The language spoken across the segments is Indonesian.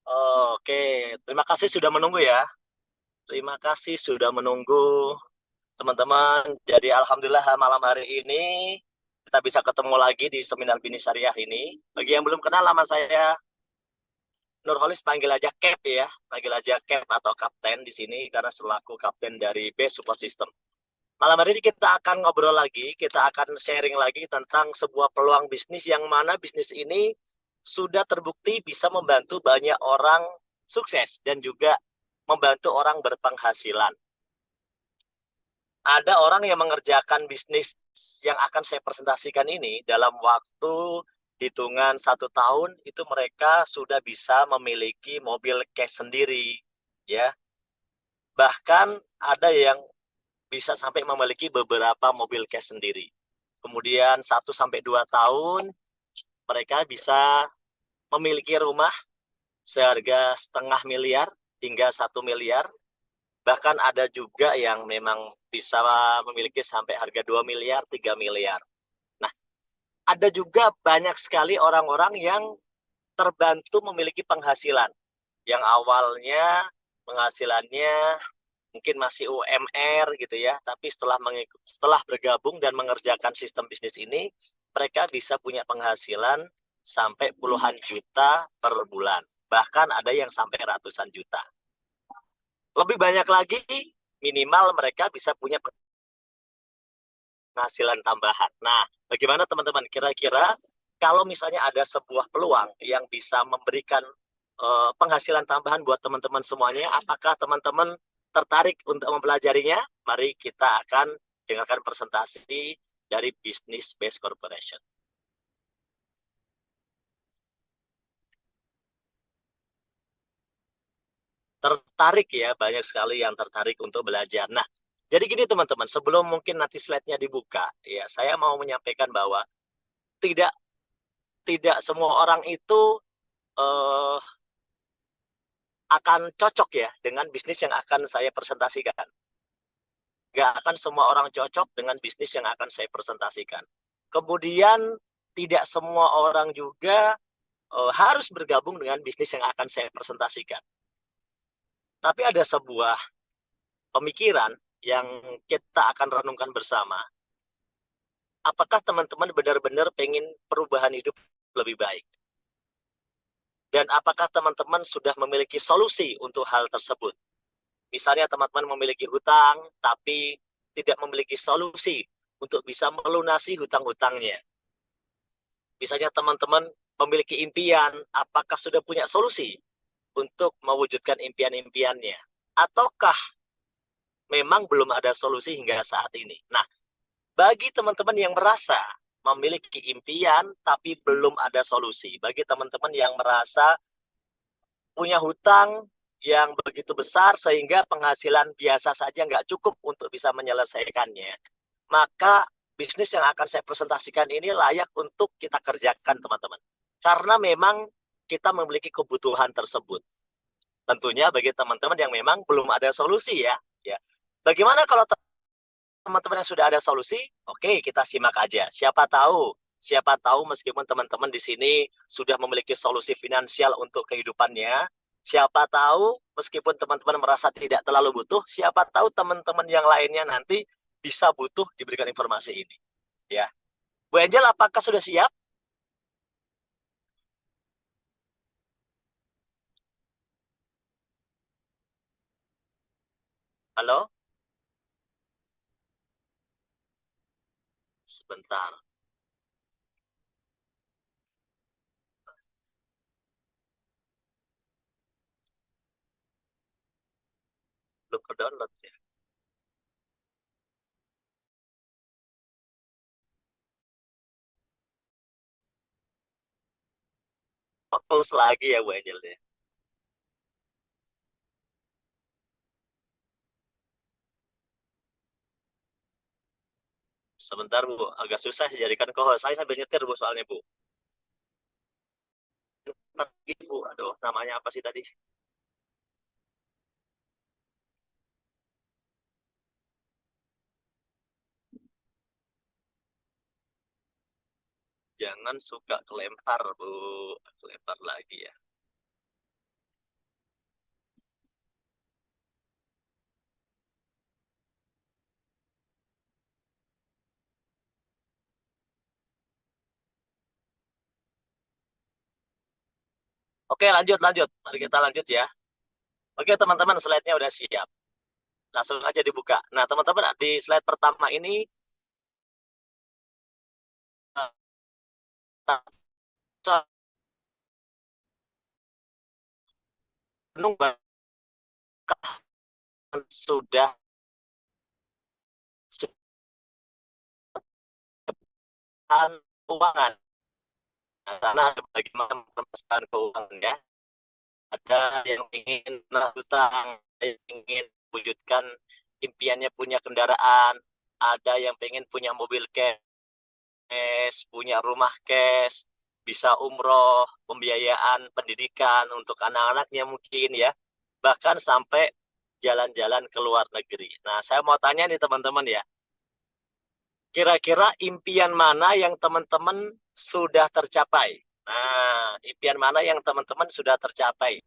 Oke, terima kasih sudah menunggu ya. Terima kasih sudah menunggu teman-teman. Jadi alhamdulillah malam hari ini kita bisa ketemu lagi di seminar Bini Syariah ini. Bagi yang belum kenal, nama saya Nurholis, panggil aja Cap ya. Panggil aja Cap atau Kapten di sini karena selaku Kapten dari Base Support System. Malam hari ini kita akan ngobrol lagi, kita akan sharing lagi tentang sebuah peluang bisnis yang mana bisnis ini sudah terbukti bisa membantu banyak orang sukses dan juga membantu orang berpenghasilan. Ada orang yang mengerjakan bisnis yang akan saya presentasikan ini dalam waktu hitungan 1 tahun itu mereka sudah bisa memiliki mobil cash sendiri, ya. Bahkan ada yang bisa sampai memiliki beberapa mobil cash sendiri. Kemudian 1 sampai 2 tahun mereka bisa memiliki rumah seharga 0,5 miliar hingga 1 miliar. Bahkan ada juga yang memang bisa memiliki sampai harga 2 miliar, 3 miliar. Nah, ada juga banyak sekali orang-orang yang terbantu memiliki penghasilan. Yang awalnya penghasilannya mungkin masih UMR gitu ya, tapi setelah bergabung dan mengerjakan sistem bisnis ini, mereka bisa punya penghasilan sampai puluhan juta per bulan. Bahkan ada yang sampai ratusan juta. Lebih banyak lagi, minimal mereka bisa punya penghasilan tambahan. Nah, bagaimana teman-teman? Kira-kira kalau misalnya ada sebuah peluang yang bisa memberikan penghasilan tambahan buat teman-teman semuanya, apakah teman-teman tertarik untuk mempelajarinya? Mari kita akan dengarkan presentasi dari Business Base Corporation. Tertarik ya, banyak sekali yang tertarik untuk belajar. Nah, jadi gini teman-teman, sebelum mungkin nanti slide-nya dibuka, ya saya mau menyampaikan bahwa tidak tidak semua orang itu uh, akan cocok ya dengan bisnis yang akan saya presentasikan. Nggak akan semua orang cocok dengan bisnis yang akan saya presentasikan. Kemudian tidak semua orang juga harus bergabung dengan bisnis yang akan saya presentasikan. Tapi ada sebuah pemikiran yang kita akan renungkan bersama. Apakah teman-teman benar-benar pengen perubahan hidup lebih baik? Dan apakah teman-teman sudah memiliki solusi untuk hal tersebut? Misalnya teman-teman memiliki hutang, tapi tidak memiliki solusi untuk bisa melunasi hutang-hutangnya. Misalnya teman-teman memiliki impian, apakah sudah punya solusi untuk mewujudkan impian-impiannya? Ataukah memang belum ada solusi hingga saat ini? Nah, bagi teman-teman yang merasa memiliki impian tapi belum ada solusi, bagi teman-teman yang merasa punya hutang yang begitu besar sehingga penghasilan biasa saja nggak cukup untuk bisa menyelesaikannya, maka bisnis yang akan saya presentasikan ini layak untuk kita kerjakan teman-teman. Karena memang kita memiliki kebutuhan tersebut. Tentunya bagi teman-teman yang memang belum ada solusi ya. Ya. Bagaimana kalau teman-teman yang sudah ada solusi? Oke, kita simak aja. Siapa tahu meskipun teman-teman di sini sudah memiliki solusi finansial untuk kehidupannya, siapa tahu meskipun teman-teman merasa tidak terlalu butuh, siapa tahu teman-teman yang lainnya nanti bisa butuh diberikan informasi ini. Ya, Bu Angel, apakah sudah siap? Halo, sebentar. Belum ke download ya. Fokus lagi ya Bu Angel ya. Sebentar Bu, agak susah dijadikan co-host. Saya sambil nyetir Bu soalnya Bu. Bu, aduh namanya apa sih tadi? Jangan suka kelempar Bu, kelempar lagi ya. Oke, lanjut, lanjut. Mari kita lanjut ya. Oke, teman-teman, slide-nya udah siap. Langsung aja dibuka. Nah, teman-teman, di slide pertama ini, penuh sudah keuangan. Nah, karena ada bagaimana permasalahan keuangan ya. Ada yang ingin hutang, yang ingin wujudkan impiannya punya kendaraan, ada yang pengen punya mobil cash, punya rumah cash, bisa umroh, pembiayaan pendidikan untuk anak-anaknya mungkin ya, bahkan sampai jalan-jalan ke luar negeri. Nah, saya mau tanya nih teman-teman ya, kira-kira impian mana yang teman-teman sudah tercapai? Nah, impian mana yang teman-teman sudah tercapai?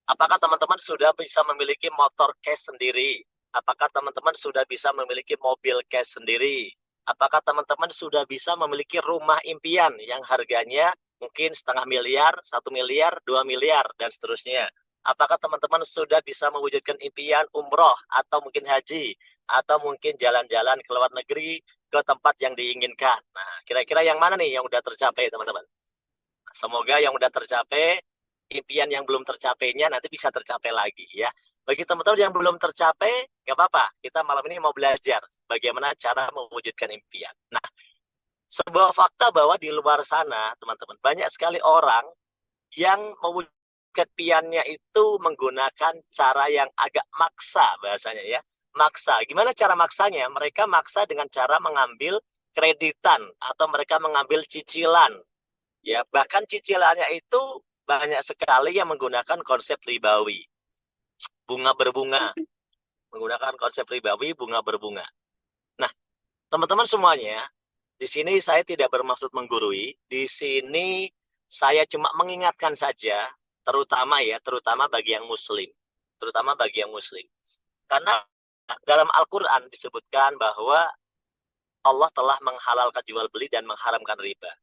Apakah teman-teman sudah bisa memiliki motor cash sendiri? Apakah teman-teman sudah bisa memiliki mobil cash sendiri? Apakah teman-teman sudah bisa memiliki rumah impian yang harganya mungkin 500.000.000, 1 miliar, 2 miliar, dan seterusnya? Apakah teman-teman sudah bisa mewujudkan impian umroh atau mungkin haji atau mungkin jalan-jalan ke luar negeri ke tempat yang diinginkan? Nah, kira-kira yang mana nih yang udah tercapai teman-teman? Semoga yang udah tercapai, impian yang belum tercapainya nanti bisa tercapai lagi ya. Bagi teman-teman yang belum tercapai, nggak apa-apa. Kita malam ini mau belajar bagaimana cara mewujudkan impian. Nah, sebuah fakta bahwa di luar sana, teman-teman, banyak sekali orang yang mewujudkan impiannya itu menggunakan cara yang agak maksa bahasanya ya. Maksa. Gimana cara maksanya? Mereka maksa dengan cara mengambil kreditan atau mereka mengambil cicilan. Ya, bahkan cicilannya itu banyak sekali yang menggunakan konsep ribawi, bunga berbunga, menggunakan konsep ribawi, bunga berbunga. Nah, teman-teman semuanya, di sini saya tidak bermaksud menggurui, di sini saya cuma mengingatkan saja, terutama bagi yang muslim, terutama bagi yang muslim. Karena dalam Al-Qur'an disebutkan bahwa Allah telah menghalalkan jual beli dan mengharamkan riba.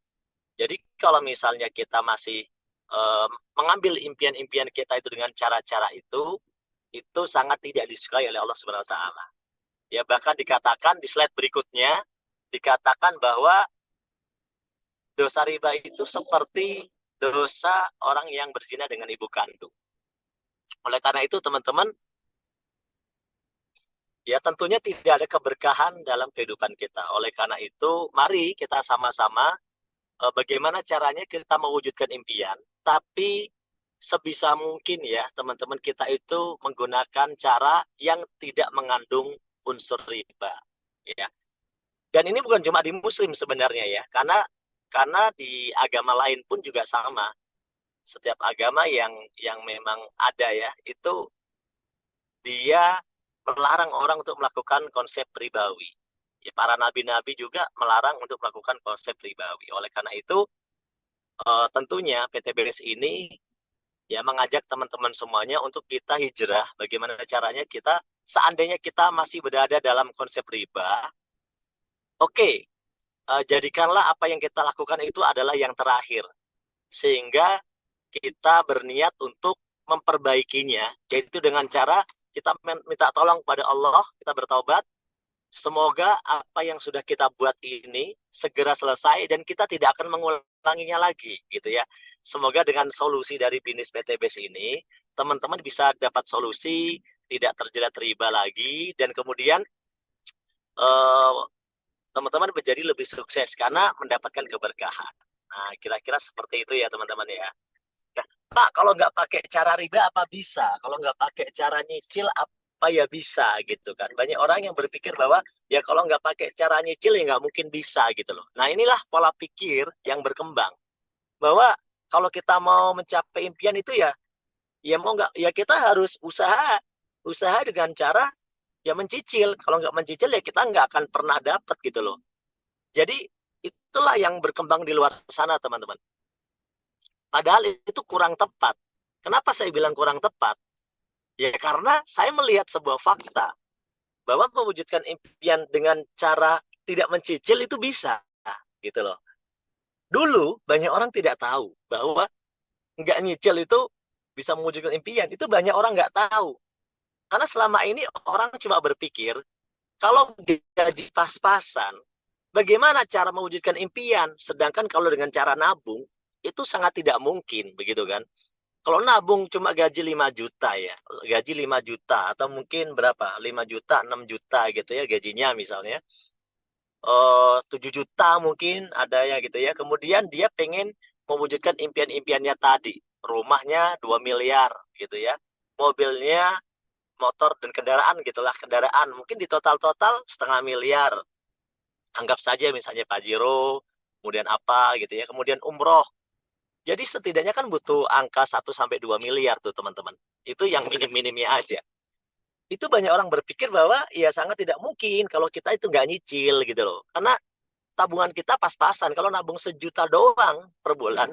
Jadi kalau misalnya kita masih mengambil impian-impian kita itu dengan cara-cara itu sangat tidak disukai oleh Allah Subhanahu Wa Taala. Ya bahkan dikatakan di slide berikutnya dikatakan bahwa dosa riba itu seperti dosa orang yang berzina dengan ibu kandung. Oleh karena itu teman-teman, ya tentunya tidak ada keberkahan dalam kehidupan kita. Oleh karena itu, mari kita sama-sama bagaimana caranya kita mewujudkan impian, tapi sebisa mungkin ya teman-teman kita itu menggunakan cara yang tidak mengandung unsur riba. Ya. Dan ini bukan cuma di Muslim sebenarnya ya, karena di agama lain pun juga sama. Setiap agama yang memang ada ya, itu dia melarang orang untuk melakukan konsep ribawi. Ya, para nabi-nabi juga melarang untuk melakukan konsep ribawi. Oleh karena itu, tentunya PTBS ini ya mengajak teman-teman semuanya untuk kita hijrah. Bagaimana caranya kita, seandainya kita masih berada dalam konsep riba, oke, jadikanlah apa yang kita lakukan itu adalah yang terakhir. Sehingga kita berniat untuk memperbaikinya, yaitu dengan cara kita minta tolong kepada Allah, kita bertaubat, semoga apa yang sudah kita buat ini segera selesai dan kita tidak akan mengulanginya lagi gitu ya. Semoga dengan solusi dari bisnis PTBS ini teman-teman bisa dapat solusi, tidak terjerat riba lagi, dan kemudian teman-teman menjadi lebih sukses karena mendapatkan keberkahan. Nah, kira-kira seperti itu ya teman-teman ya. Nah, Pak, kalau nggak pakai cara riba apa bisa? Kalau nggak pakai cara nyicil apa ya bisa gitu kan? Banyak orang yang berpikir bahwa ya kalau nggak pakai cara nyicil ya nggak mungkin bisa gitu loh. Nah, inilah pola pikir yang berkembang bahwa kalau kita mau mencapai impian itu ya mau nggak ya kita harus usaha dengan cara ya mencicil. Kalau nggak mencicil ya kita nggak akan pernah dapat gitu loh. Jadi itulah yang berkembang di luar sana teman-teman. Padahal itu kurang tepat. Kenapa saya bilang kurang tepat? Ya karena saya melihat sebuah fakta bahwa mewujudkan impian dengan cara tidak mencicil itu bisa gitu loh. Dulu banyak orang tidak tahu bahwa nggak nyicil itu bisa mewujudkan impian. Itu banyak orang nggak tahu. Karena selama ini orang cuma berpikir, kalau gaji pas-pasan, bagaimana cara mewujudkan impian? Sedangkan kalau dengan cara nabung, itu sangat tidak mungkin, begitu kan? Kalau nabung cuma gaji 5 juta ya, gaji 5 juta atau mungkin berapa? 5 juta, 6 juta gitu ya gajinya misalnya. 7 juta mungkin ada ya gitu ya. Kemudian dia pengen mewujudkan impian-impiannya tadi. Rumahnya 2 miliar gitu ya. Mobilnya, motor dan kendaraan gitulah, kendaraan. Mungkin di total-total setengah miliar. Anggap saja misalnya Pajero, kemudian apa gitu ya. Kemudian umroh. Jadi setidaknya kan butuh angka 1 sampai 2 miliar tuh teman-teman. Itu yang minim-minimnya aja. Itu banyak orang berpikir bahwa ya sangat tidak mungkin kalau kita itu nggak nyicil gitu loh. Karena tabungan kita pas-pasan. Kalau nabung 1 juta doang per bulan,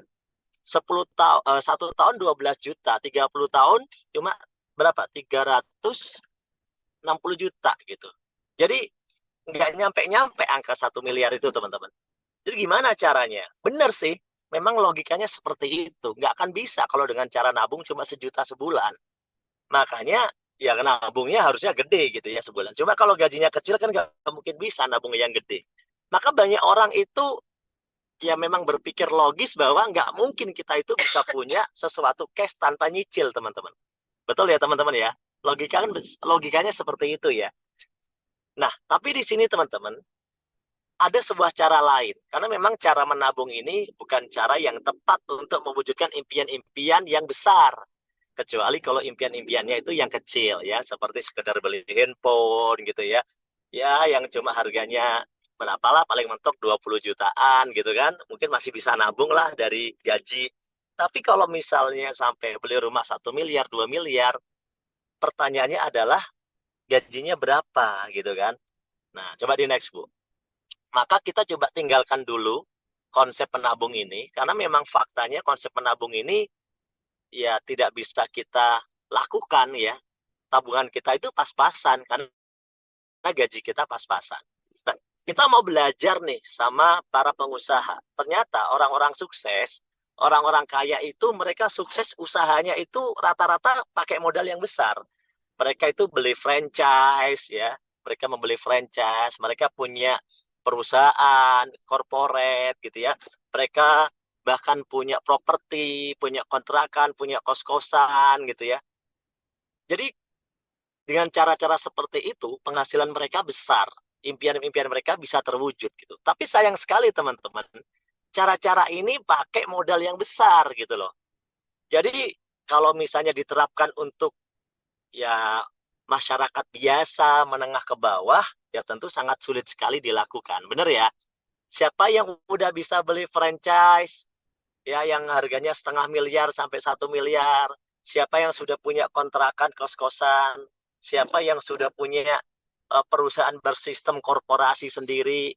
1 tahun 12 juta, 30 tahun cuma berapa? 360 juta gitu. Jadi nggak nyampe-nyampe angka 1 miliar itu teman-teman. Jadi gimana caranya? Benar sih, memang logikanya seperti itu. Nggak akan bisa kalau dengan cara nabung cuma 1 juta sebulan. Makanya ya nabungnya harusnya gede gitu ya sebulan. Cuma kalau gajinya kecil kan nggak mungkin bisa nabung yang gede. Maka banyak orang itu ya memang berpikir logis bahwa nggak mungkin kita itu bisa punya sesuatu cash tanpa nyicil, teman-teman. Betul ya, teman-teman ya? Logikanya seperti itu ya. Nah, tapi di sini teman-teman, ada sebuah cara lain. Karena memang cara menabung ini bukan cara yang tepat untuk mewujudkan impian-impian yang besar. Kecuali kalau impian-impiannya itu yang kecil ya, seperti sekedar beli handphone gitu ya. Ya, yang cuma harganya berapa paling mentok 20 jutaan gitu kan. Mungkin masih bisa nabung lah dari gaji. Tapi kalau misalnya sampai beli rumah 1 miliar, 2 miliar, pertanyaannya adalah gajinya berapa gitu kan. Nah, coba di next, Bu. Maka kita coba tinggalkan dulu konsep penabung ini, karena memang faktanya konsep penabung ini ya tidak bisa kita lakukan ya. Tabungan kita itu pas-pasan, karena gaji kita pas-pasan. Nah, kita mau belajar nih sama para pengusaha. Ternyata orang-orang sukses, orang-orang kaya itu mereka sukses usahanya itu rata-rata pakai modal yang besar. Mereka itu beli franchise ya, mereka membeli franchise, mereka punya perusahaan, corporate gitu ya. Mereka bahkan punya properti, punya kontrakan, punya kos-kosan gitu ya. Jadi dengan cara-cara seperti itu penghasilan mereka besar, impian-impian mereka bisa terwujud gitu. Tapi sayang sekali teman-teman, cara-cara ini pakai modal yang besar gitu loh. Jadi kalau misalnya diterapkan untuk ya masyarakat biasa menengah ke bawah, ya tentu sangat sulit sekali dilakukan. Benar ya? Siapa yang udah bisa beli franchise ya yang harganya 0,5 miliar sampai 1 miliar? Siapa yang sudah punya kontrakan kos-kosan? Siapa yang sudah punya perusahaan bersistem korporasi sendiri?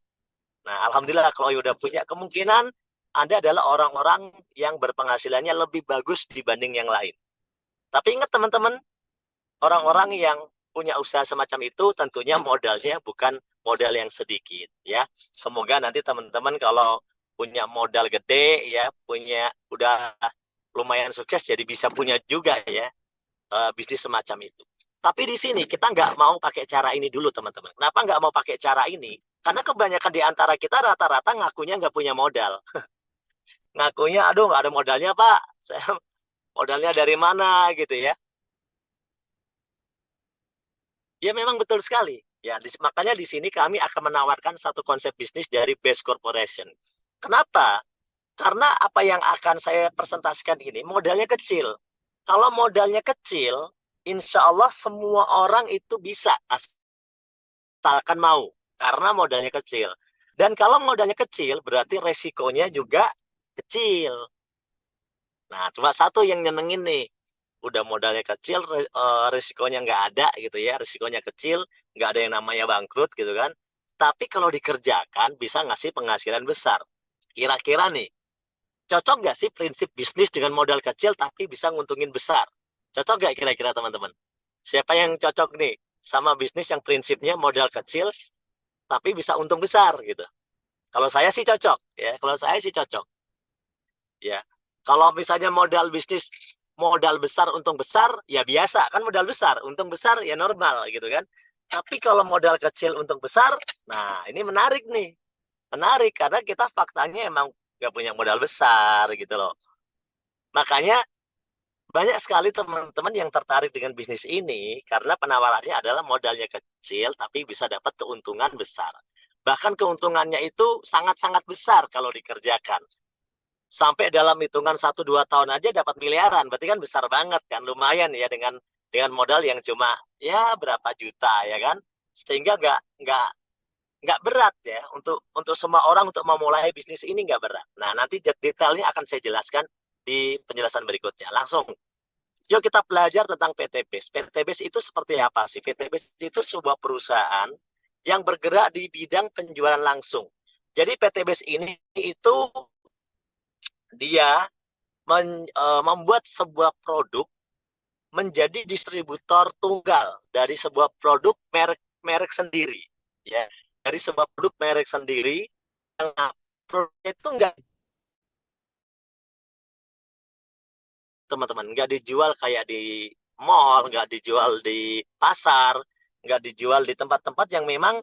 Nah, alhamdulillah kalau udah punya, kemungkinan Anda adalah orang-orang yang berpenghasilannya lebih bagus dibanding yang lain. Tapi ingat teman-teman, orang-orang yang punya usaha semacam itu tentunya modalnya bukan modal yang sedikit ya. Semoga nanti teman-teman kalau punya modal gede ya, punya udah lumayan sukses jadi bisa punya juga ya bisnis semacam itu. Tapi di sini kita nggak mau pakai cara ini dulu teman-teman. Kenapa nggak mau pakai cara ini? Karena kebanyakan di antara kita rata-rata ngakunya nggak punya modal. Ngakunya, aduh nggak ada modalnya Pak. Saya modalnya dari mana gitu ya. Ya memang betul sekali. Ya, makanya di sini kami akan menawarkan satu konsep bisnis dari Base Corporation. Kenapa? Karena apa yang akan saya presentasikan ini modalnya kecil. Kalau modalnya kecil, insya Allah semua orang itu bisa asalkan mau. Karena modalnya kecil. Dan kalau modalnya kecil, berarti resikonya juga kecil. Nah, cuma satu yang nyenengin nih. Udah modalnya kecil, risikonya nggak ada gitu ya. Risikonya kecil, nggak ada yang namanya bangkrut gitu kan. Tapi kalau dikerjakan, bisa ngasih penghasilan besar. Kira-kira nih, cocok nggak sih prinsip bisnis dengan modal kecil tapi bisa nguntungin besar? Cocok nggak kira-kira teman-teman? Siapa yang cocok nih sama bisnis yang prinsipnya modal kecil tapi bisa untung besar gitu? Kalau saya sih cocok, ya. Kalau saya sih cocok, ya. Kalau misalnya modal bisnis modal besar untung besar, ya biasa kan modal besar, untung besar ya normal gitu kan. Tapi kalau modal kecil untung besar, nah ini menarik nih, menarik karena kita faktanya emang nggak punya modal besar gitu loh. Makanya banyak sekali teman-teman yang tertarik dengan bisnis ini karena penawarannya adalah modalnya kecil tapi bisa dapat keuntungan besar. Bahkan keuntungannya itu sangat-sangat besar kalau dikerjakan. Sampai dalam hitungan 1-2 tahun aja dapat miliaran. Berarti kan besar banget kan, lumayan ya dengan modal yang cuma ya berapa juta ya kan. Sehingga nggak berat ya untuk semua orang untuk memulai bisnis ini nggak berat. Nah, nanti detailnya akan saya jelaskan di penjelasan berikutnya. Langsung yuk kita belajar tentang PT BES. PT BES itu seperti apa sih? PT BES itu sebuah perusahaan yang bergerak di bidang penjualan langsung. Jadi PT BES ini itu dia membuat sebuah produk menjadi distributor tunggal dari sebuah produk merek sendiri, ya. Dari sebuah produk merek sendiri yang produknya itu enggak, teman-teman, nggak dijual kayak di mall, nggak dijual di pasar, nggak dijual di tempat-tempat yang memang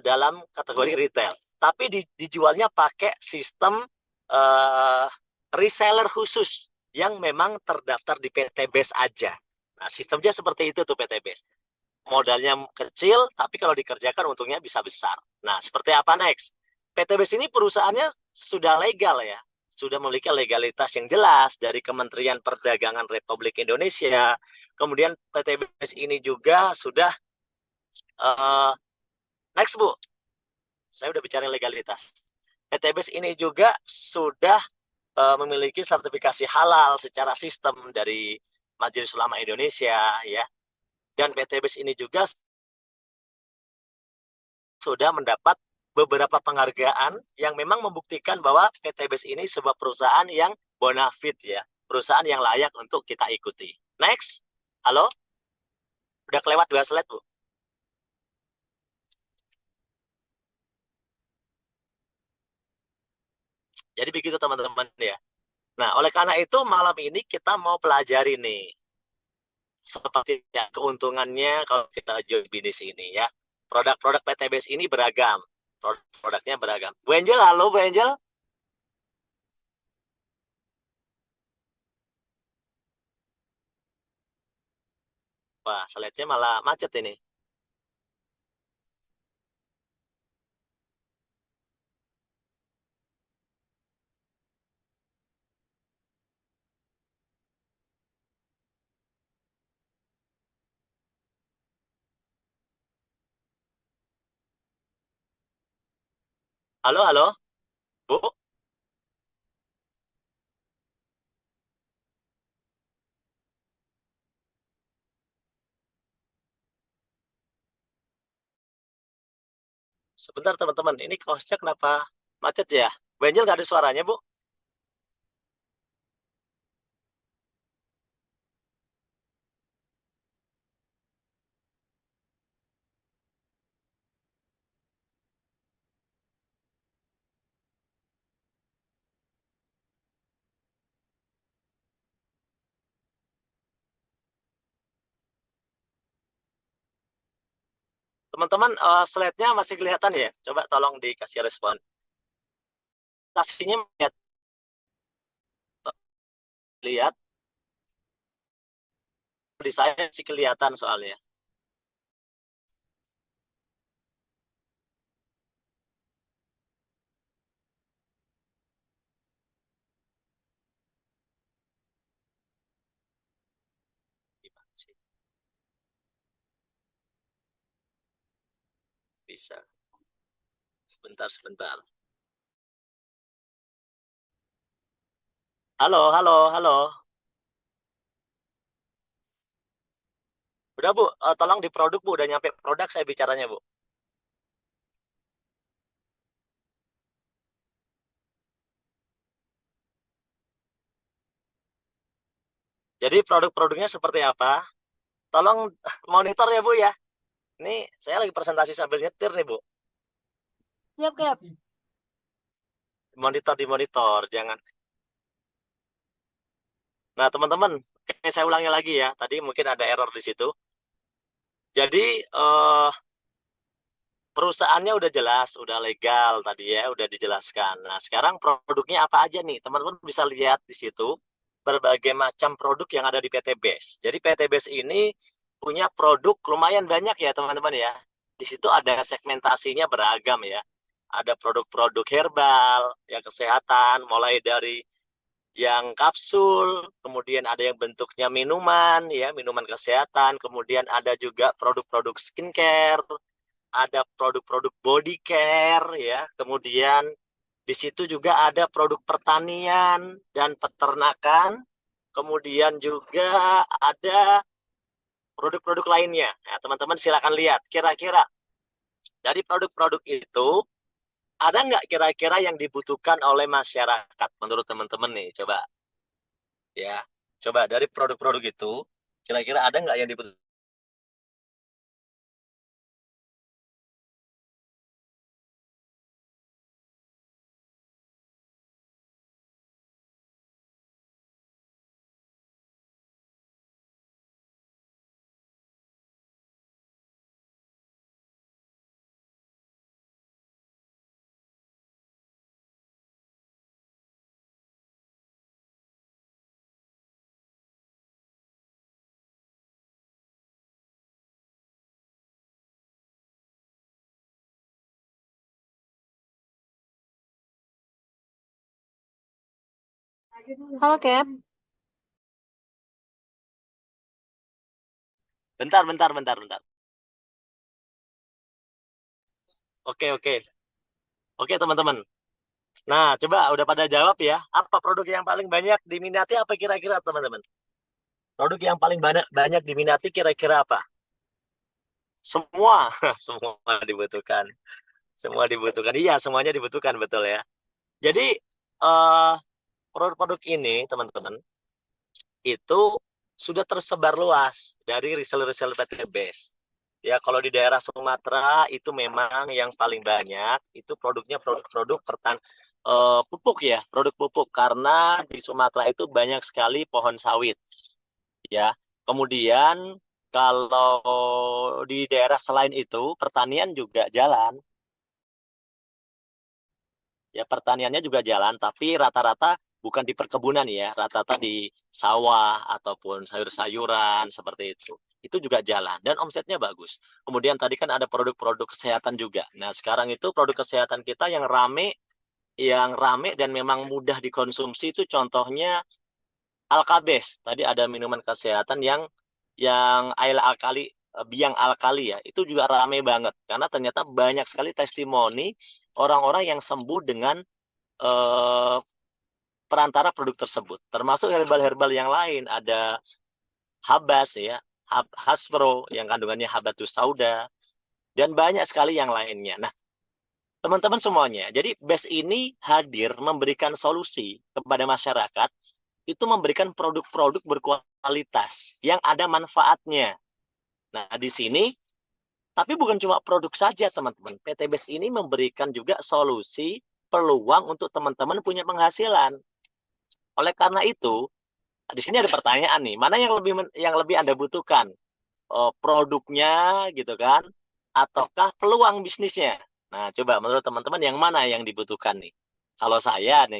dalam kategori retail, tapi dijualnya pakai sistem uh, reseller khusus yang memang terdaftar di PT BES aja. Nah, sistemnya seperti itu tuh PT BES. Modalnya kecil, tapi kalau dikerjakan untungnya bisa besar. Nah, seperti apa next? PT BES ini perusahaannya sudah legal ya, sudah memiliki legalitas yang jelas dari Kementerian Perdagangan Republik Indonesia. Kemudian PT BES ini juga sudah uh, next Bu, saya udah bicara legalitas. PT BES ini juga sudah memiliki sertifikasi halal secara sistem dari Majelis Ulama Indonesia ya. Dan PT BES ini juga sudah mendapat beberapa penghargaan yang memang membuktikan bahwa PT BES ini sebuah perusahaan yang bonafit ya, perusahaan yang layak untuk kita ikuti. Next, halo, udah kelewat 2 slide Bu. Jadi begitu teman-teman ya. Nah, oleh karena itu malam ini kita mau pelajari nih seperti ya, keuntungannya kalau kita join bisnis ini ya. Produk-produk PT BES ini beragam. Produknya beragam. Bu Angel, halo Bu Angel. Wah, slide-nya malah macet ini. Halo, halo, Bu. Sebentar teman-teman, ini hostnya kenapa macet ya? Bu Angel nggak ada suaranya, Bu? Teman-teman, slide-nya masih kelihatan ya? Coba tolong dikasih respon. Kasihnya lihat, lihat di saya sih kelihatan soalnya. Bisa. Sebentar, sebentar. Halo, halo, halo. Udah Bu, tolong di produk Bu, udah nyampe produk saya bicaranya Bu. Jadi produk-produknya seperti apa? Tolong monitor ya Bu ya. Ini saya lagi presentasi sambil nyetir nih Bu. Siap, Cap. di monitor, jangan. Nah, teman-teman, saya ulangi lagi ya. Tadi mungkin ada error di situ. Jadi, perusahaannya udah jelas, udah legal tadi ya, udah dijelaskan. Nah, sekarang produknya apa aja nih? Teman-teman bisa lihat di situ berbagai macam produk yang ada di PT BES. Jadi PT BES ini punya produk lumayan banyak ya, teman-teman ya. Di situ ada segmentasinya beragam ya. Ada produk-produk herbal, ya kesehatan, mulai dari yang kapsul, kemudian ada yang bentuknya minuman, ya minuman kesehatan, kemudian ada juga produk-produk skincare, ada produk-produk body care, ya, kemudian di situ juga ada produk pertanian dan peternakan, kemudian juga ada produk-produk lainnya. Nah, teman-teman silakan lihat, kira-kira dari produk-produk itu ada nggak kira-kira yang dibutuhkan oleh masyarakat menurut teman-teman nih? Coba ya, coba dari produk-produk itu, kira-kira ada nggak yang dibutuhkan? Halo, Cap. Bentar, bentar, bentar, bentar. Oke, oke. Oke, teman-teman. Nah, coba udah pada jawab ya. Apa produk yang paling banyak diminati apa kira-kira, teman-teman? Produk yang paling banyak banyak diminati kira-kira apa? Semua, semua dibutuhkan. Semua dibutuhkan. Iya, semuanya dibutuhkan, betul ya. Jadi, eh, produk-produk ini, teman-teman, itu sudah tersebar luas dari reseller-reseller PT BES. Ya, kalau di daerah Sumatera itu memang yang paling banyak itu produknya produk-produk pupuk ya, produk pupuk karena di Sumatera itu banyak sekali pohon sawit ya. Kemudian kalau di daerah selain itu pertanian juga jalan. Ya, pertaniannya juga jalan, tapi rata-rata bukan di perkebunan ya, rata-rata di sawah ataupun sayur-sayuran seperti itu. Itu juga jalan dan omsetnya bagus. Kemudian tadi kan ada produk-produk kesehatan juga. Nah, sekarang itu produk kesehatan kita yang rame dan memang mudah dikonsumsi itu contohnya Alkabes. Tadi ada minuman kesehatan yang air alkali, biang alkali ya. Itu juga rame banget karena ternyata banyak sekali testimoni orang-orang yang sembuh dengan eh, perantara produk tersebut. Termasuk herbal-herbal yang lain, ada Habas ya, Hasbro yang kandungannya Habatus Sauda dan banyak sekali yang lainnya. Nah, teman-teman semuanya, jadi BES ini hadir memberikan solusi kepada masyarakat itu memberikan produk-produk berkualitas yang ada manfaatnya. Nah, di sini tapi bukan cuma produk saja, teman-teman. PT BES ini memberikan juga solusi peluang untuk teman-teman punya penghasilan. Oleh karena itu, di sini ada pertanyaan nih, mana yang lebih Anda butuhkan? Produknya gitu kan ataukah peluang bisnisnya? Nah, coba menurut teman-teman yang mana yang dibutuhkan nih? Kalau saya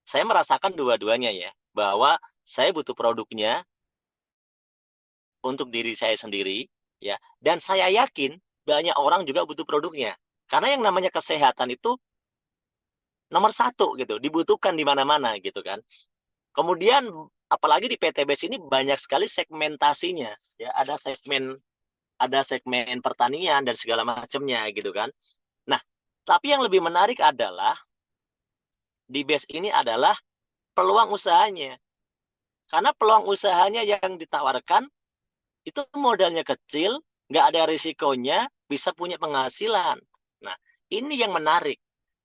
merasakan dua-duanya ya, bahwa saya butuh produknya untuk diri saya sendiri ya, dan saya yakin banyak orang juga butuh produknya. Karena yang namanya kesehatan itu nomor satu gitu, dibutuhkan di mana-mana gitu kan. Kemudian apalagi di PTBS ini banyak sekali segmentasinya ya, ada segmen pertanian dan segala macamnya gitu kan. Nah, tapi yang lebih menarik adalah di base ini adalah peluang usahanya. Karena peluang usahanya yang ditawarkan itu modalnya kecil, nggak ada risikonya, bisa punya penghasilan. Nah, ini yang menarik.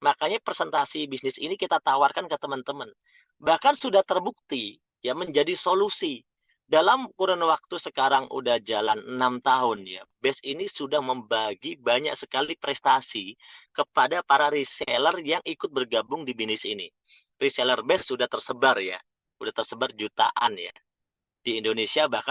Makanya presentasi bisnis ini kita tawarkan ke teman-teman. Bahkan sudah terbukti ya menjadi solusi Dalam kurun waktu sekarang udah jalan 6 tahun ya, BES ini sudah membagi banyak sekali prestasi kepada para reseller yang ikut bergabung di bisnis ini. Reseller BES sudah tersebar ya, udah tersebar jutaan ya di Indonesia, bahkan